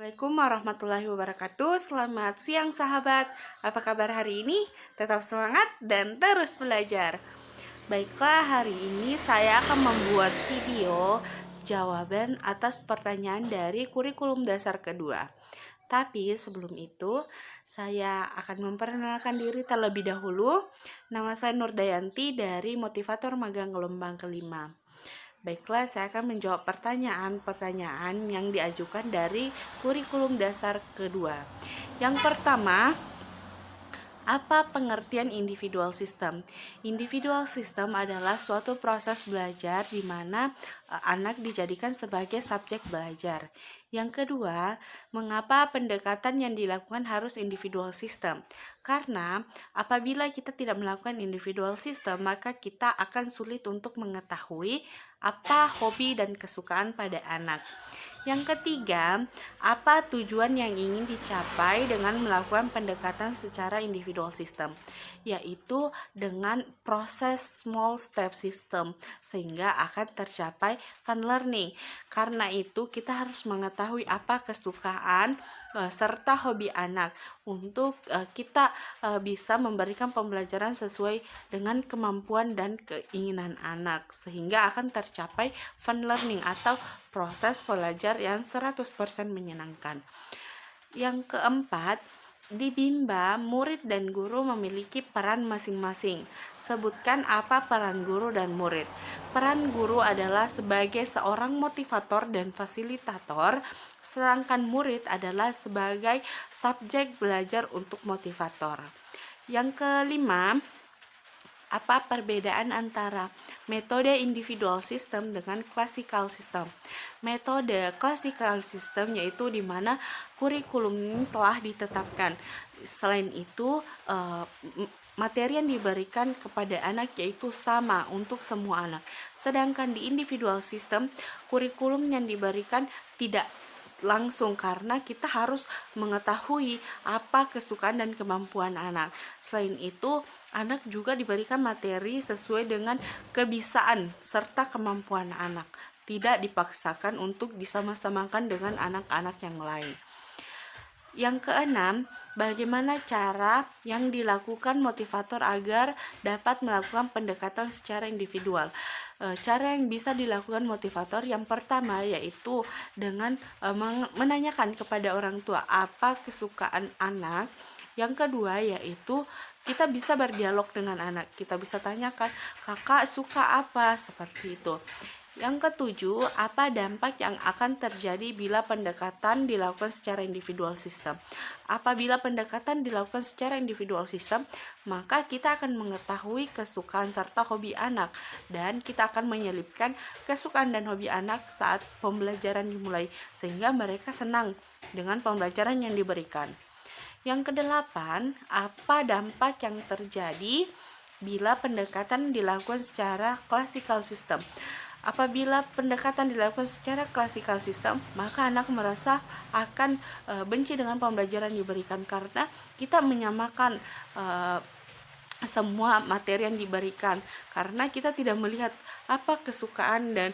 Assalamualaikum warahmatullahi wabarakatuh. Selamat siang sahabat. Apa kabar hari ini? Tetap semangat dan terus belajar. Baiklah, hari ini saya akan membuat video jawaban atas pertanyaan dari kurikulum dasar kedua. Tapi sebelum itu, saya akan memperkenalkan diri terlebih dahulu. Nama saya Nurdayanti dari Motivator Magang Gelombang kelima. Baiklah, saya akan menjawab pertanyaan-pertanyaan yang diajukan dari kurikulum dasar kedua. Yang pertama, apa pengertian individual system? Individual system adalah suatu proses belajar di mana anak dijadikan sebagai subjek belajar. Yang kedua, mengapa pendekatan yang dilakukan harus individual system? Karena apabila kita tidak melakukan individual system, maka kita akan sulit untuk mengetahui apa hobi dan kesukaan pada anak. Yang ketiga, apa tujuan yang ingin dicapai dengan melakukan pendekatan secara individual system? Yaitu dengan proses small step system, sehingga akan tercapai fun learning. Karena itu, kita harus mengetahui apa kesukaan serta hobi anak untuk kita bisa memberikan pembelajaran sesuai dengan kemampuan dan keinginan anak, sehingga akan tercapai fun learning atau proses belajar yang 100% menyenangkan. Yang keempat, di Bimba, murid dan guru memiliki peran masing-masing. Sebutkan apa peran guru dan murid. Peran guru adalah sebagai seorang motivator dan fasilitator, sedangkan murid adalah sebagai subjek belajar untuk motivator. Yang kelima, apa perbedaan antara metode individual system dengan classical system? Metode classical system yaitu di mana kurikulum ini telah ditetapkan. Selain itu, materi yang diberikan kepada anak yaitu sama untuk semua anak. Sedangkan di individual system, kurikulum yang diberikan tidak langsung karena kita harus mengetahui apa kesukaan dan kemampuan anak. Selain itu, anak juga diberikan materi sesuai dengan kebisaan serta kemampuan anak. Tidak dipaksakan untuk disama-samakan dengan anak-anak yang lain. Yang keenam, bagaimana cara yang dilakukan motivator agar dapat melakukan pendekatan secara individual? Cara yang bisa dilakukan motivator yang pertama yaitu dengan menanyakan kepada orang tua apa kesukaan anak. Yang kedua yaitu kita bisa berdialog dengan anak. Kita bisa tanyakan, "Kakak suka apa?" Seperti itu. Yang ketujuh, apa dampak yang akan terjadi bila pendekatan dilakukan secara individual system? Apabila pendekatan dilakukan secara individual system, maka kita akan mengetahui kesukaan serta hobi anak, dan kita akan menyelipkan kesukaan dan hobi anak saat pembelajaran dimulai, sehingga mereka senang dengan pembelajaran yang diberikan. Yang kedelapan, apa dampak yang terjadi bila pendekatan dilakukan secara classical system? Apabila pendekatan dilakukan secara classical system, maka anak merasa akan benci dengan pembelajaran diberikan karena kita menyamakan semua materi yang diberikan, karena kita tidak melihat apa kesukaan dan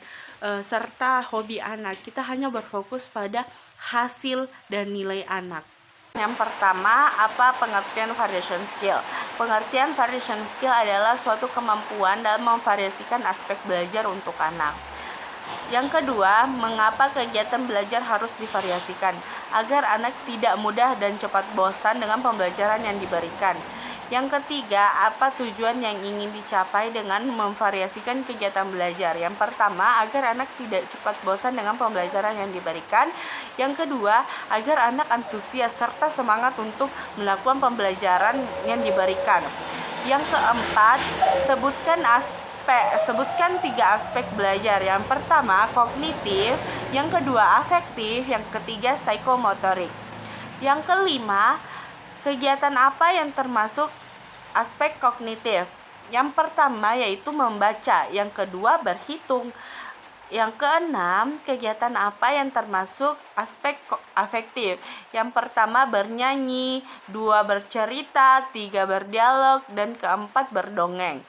serta hobi anak. Kita hanya berfokus pada hasil dan nilai anak. Yang pertama, apa pengertian variation skill? Pengertian variation skill adalah suatu kemampuan dalam memvariasikan aspek belajar untuk anak. Yang kedua, mengapa kegiatan belajar harus divariasikan? Agar anak tidak mudah dan cepat bosan dengan pembelajaran yang diberikan. Yang ketiga, apa tujuan yang ingin dicapai dengan memvariasikan kegiatan belajar? Yang pertama, agar anak tidak cepat bosan dengan pembelajaran yang diberikan. Yang kedua, agar anak antusias serta semangat untuk melakukan pembelajaran yang diberikan. Yang keempat, sebutkan 3 aspek belajar. Yang pertama, kognitif, yang kedua, afektif, yang ketiga, psikomotorik. Yang kelima, kegiatan apa yang termasuk aspek kognitif? Yang pertama yaitu membaca, yang kedua berhitung. Yang keenam, kegiatan apa yang termasuk aspek afektif? Yang pertama bernyanyi, 2 bercerita, 3 berdialog, dan keempat berdongeng.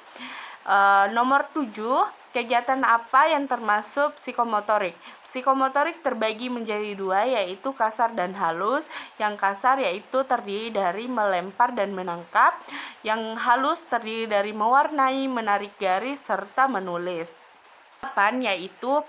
Nomor 7, Kegiatan apa yang termasuk psikomotorik? Psikomotorik terbagi menjadi dua, yaitu kasar dan halus. Yang kasar yaitu terdiri dari melempar dan menangkap. Yang halus terdiri dari mewarnai, menarik garis, serta menulis. Yaitu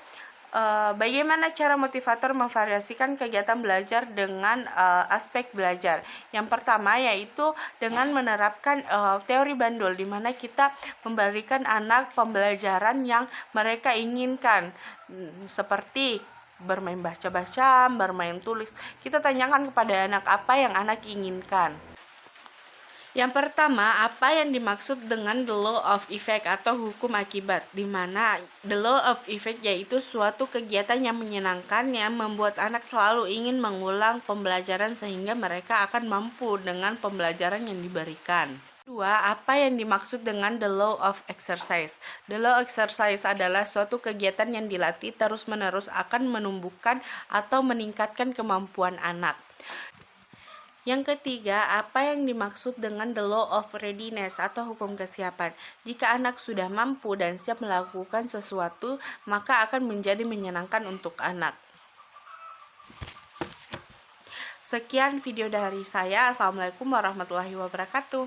bagaimana cara motivator memvariasikan kegiatan belajar dengan aspek belajar. Yang pertama yaitu dengan menerapkan teori bandul, di mana kita memberikan anak pembelajaran yang mereka inginkan, seperti bermain baca-baca, bermain tulis. Kita tanyakan kepada anak apa yang anak inginkan. Yang pertama, apa yang dimaksud dengan the law of effect atau hukum akibat, di mana the law of effect yaitu suatu kegiatan yang menyenangkan yang membuat anak selalu ingin mengulang pembelajaran sehingga mereka akan mampu dengan pembelajaran yang diberikan. Kedua, apa yang dimaksud dengan the law of exercise? The law of exercise adalah suatu kegiatan yang dilatih terus-menerus akan menumbuhkan atau meningkatkan kemampuan anak. Yang ketiga, apa yang dimaksud dengan the law of readiness atau hukum kesiapan? Jika anak sudah mampu dan siap melakukan sesuatu, maka akan menjadi menyenangkan untuk anak. Sekian video dari saya. Assalamualaikum warahmatullahi wabarakatuh.